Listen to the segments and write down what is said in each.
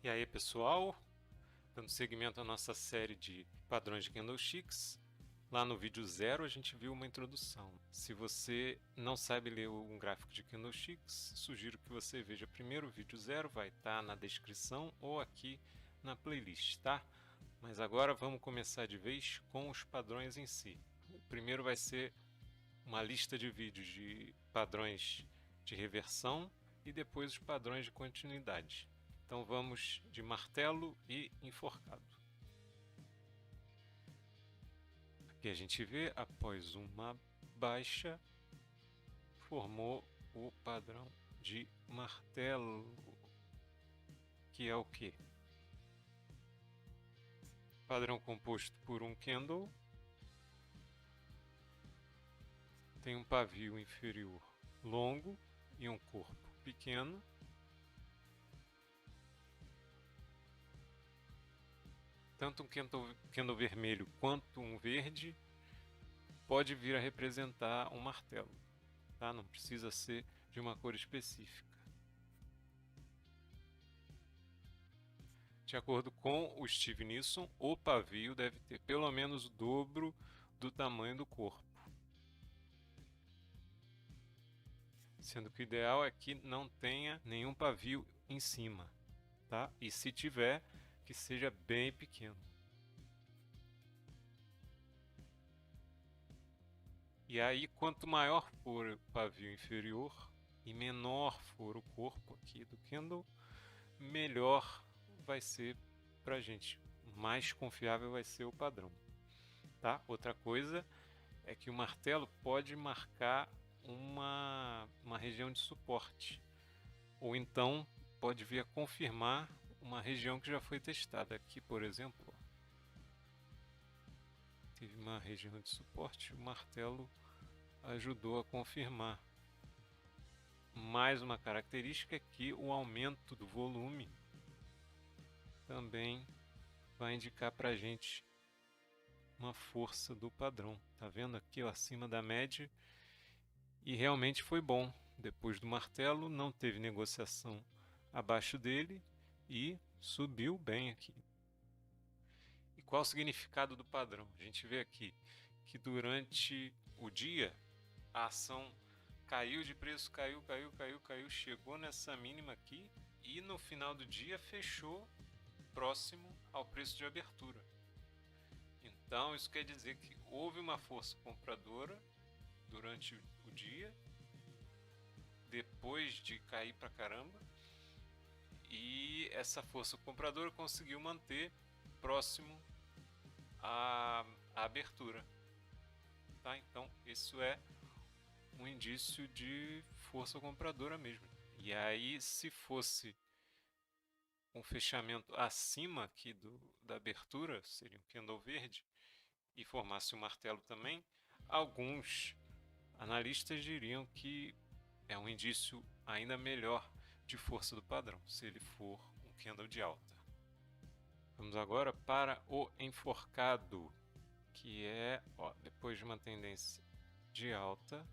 E aí, pessoal, dando seguimento à nossa série de padrões de candlesticks, lá no vídeo 0 a gente viu uma introdução. Se você não sabe ler um gráfico de candlesticks, sugiro que você veja primeiro o vídeo 0, vai estar na descrição ou aqui na playlist, tá? Mas agora vamos começar de vez com os padrões em si. O primeiro vai ser uma lista de vídeos de padrões de reversão e depois os padrões de continuidade. Então vamos de martelo e enforcado. Aqui a gente vê, após uma baixa, formou o padrão de martelo, que é o que? Padrão composto por um candle, tem um pavio inferior longo e um corpo pequeno. Tanto um candle vermelho quanto um verde pode vir a representar um martelo, tá? Não precisa ser de uma cor específica. De acordo com o Steve Nissen, o pavio deve ter pelo menos o dobro do tamanho do corpo, sendo que o ideal é que não tenha nenhum pavio em cima, tá? E se tiver, que seja bem pequeno. E aí, quanto maior for o pavio inferior e menor for o corpo aqui do candle, melhor vai ser para a gente, mais confiável vai ser o padrão, tá? Outra coisa é que o martelo pode marcar uma região de suporte, ou então pode vir a confirmar uma região que já foi testada. Aqui, por exemplo, teve uma região de suporte, o martelo ajudou a confirmar. Mais uma característica é que o aumento do volume também vai indicar para a gente uma força do padrão. Tá vendo aqui, ó, acima da média, e realmente foi bom. Depois do martelo não teve negociação abaixo dele e subiu bem aqui. E qual o significado do padrão? A gente vê aqui que durante o dia a ação caiu de preço, caiu, chegou nessa mínima aqui e no final do dia fechou próximo ao preço de abertura. Então isso quer dizer que houve uma força compradora durante o dia, depois de cair pra caramba, e essa força compradora conseguiu manter próximo à abertura. Tá? Então isso é um indício de força compradora mesmo. E aí, se fosse um fechamento acima aqui da abertura, seria um candle verde, e formasse um martelo também, alguns analistas diriam que é um indício ainda melhor de força do padrão, se ele for um candle de alta. Vamos agora para o enforcado, que é, ó, depois de uma tendência de alta,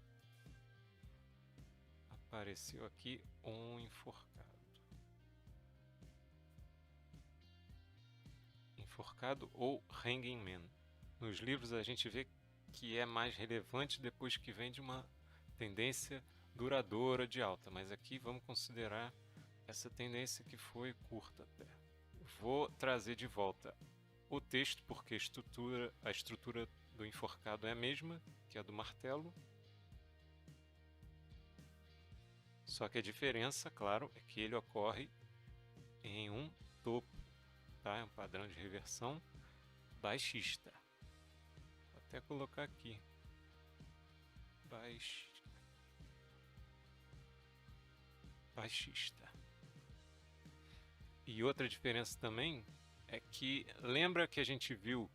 apareceu aqui um enforcado. Enforcado ou hanging man. Nos livros a gente vê que é mais relevante depois que vem de uma tendência duradoura de alta, mas aqui vamos considerar essa tendência que foi curta até. Vou trazer de volta o texto porque a estrutura do enforcado é a mesma que a do martelo, só que a diferença, claro, é que ele ocorre em um topo, tá? É um padrão de reversão baixista. Vou até colocar aqui, baixista. E outra diferença também é que lembra que a gente viu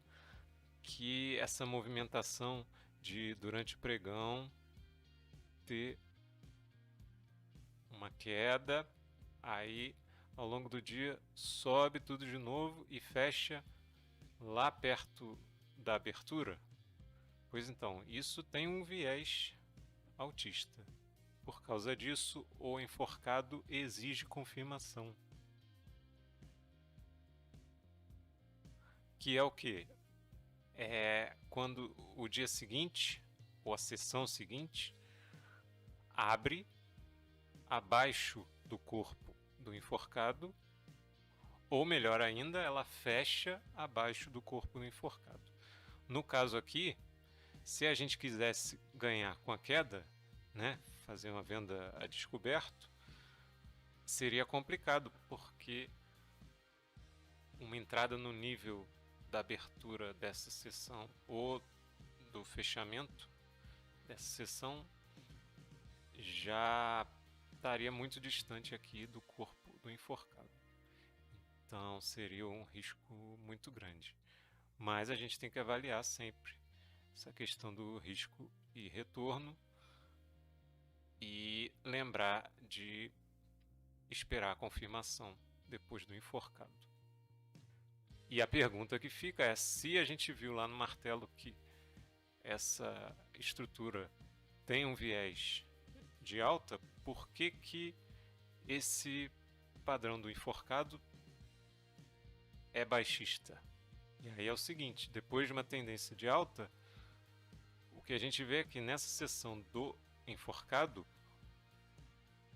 que essa movimentação de durante o pregão ter uma queda, aí ao longo do dia sobe tudo de novo e fecha lá perto da abertura? Pois então, isso tem um viés altista. Por causa disso, o enforcado exige confirmação. que é o que? É quando o dia seguinte, ou a sessão seguinte, abre abaixo do corpo do enforcado, ou melhor ainda, ela fecha abaixo do corpo do enforcado. No caso aqui, se a gente quisesse ganhar com a queda, né, fazer uma venda a descoberto, seria complicado, porque uma entrada no nível da abertura dessa seção ou do fechamento dessa seção já estaria muito distante aqui do corpo do enforcado. Então seria um risco muito grande. Mas a gente tem que avaliar sempre essa questão do risco e retorno e lembrar de esperar a confirmação depois do enforcado. E a pergunta que fica é: se a gente viu lá no martelo que essa estrutura tem um viés de alta, por que que esse padrão do enforcado é baixista? E aí é o seguinte, depois de uma tendência de alta, o que a gente vê é que nessa seção do enforcado,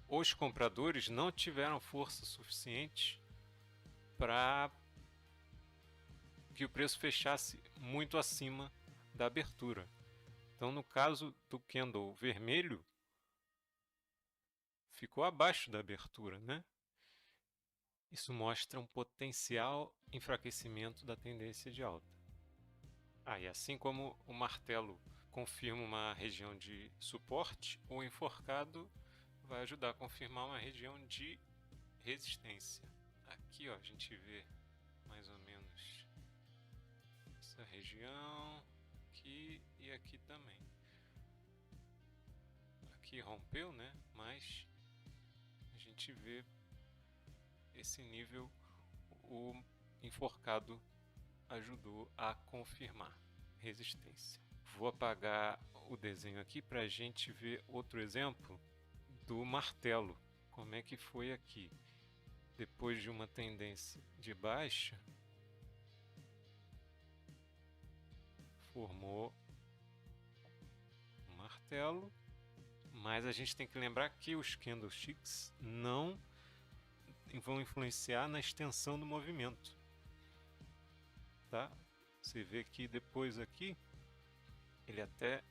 os compradores não tiveram força suficiente para que o preço fechasse muito acima da abertura. Então, no caso do candle vermelho, ficou abaixo da abertura, né? Isso mostra um potencial enfraquecimento da tendência de alta. E assim como o martelo confirma uma região de suporte, o enforcado vai ajudar a confirmar uma região de resistência. Aqui ó, a gente vê mais ou menos essa região, aqui e aqui também. Aqui rompeu, né? Mas a gente vê esse nível, o enforcado ajudou a confirmar resistência. Vou apagar o desenho aqui para a gente ver outro exemplo do martelo. Como é que foi aqui? Depois de uma tendência de baixa, formou um martelo, mas a gente tem que lembrar que os candlesticks não vão influenciar na extensão do movimento, tá? Você vê que depois aqui ele até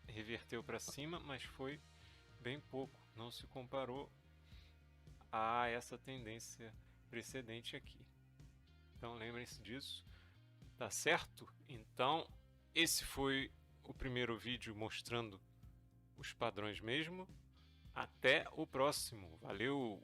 reverteu para cima, mas foi bem pouco, não se comparou a essa tendência precedente aqui. Então lembrem-se disso, tá certo? Então esse foi o primeiro vídeo mostrando os padrões mesmo. Até o próximo, valeu!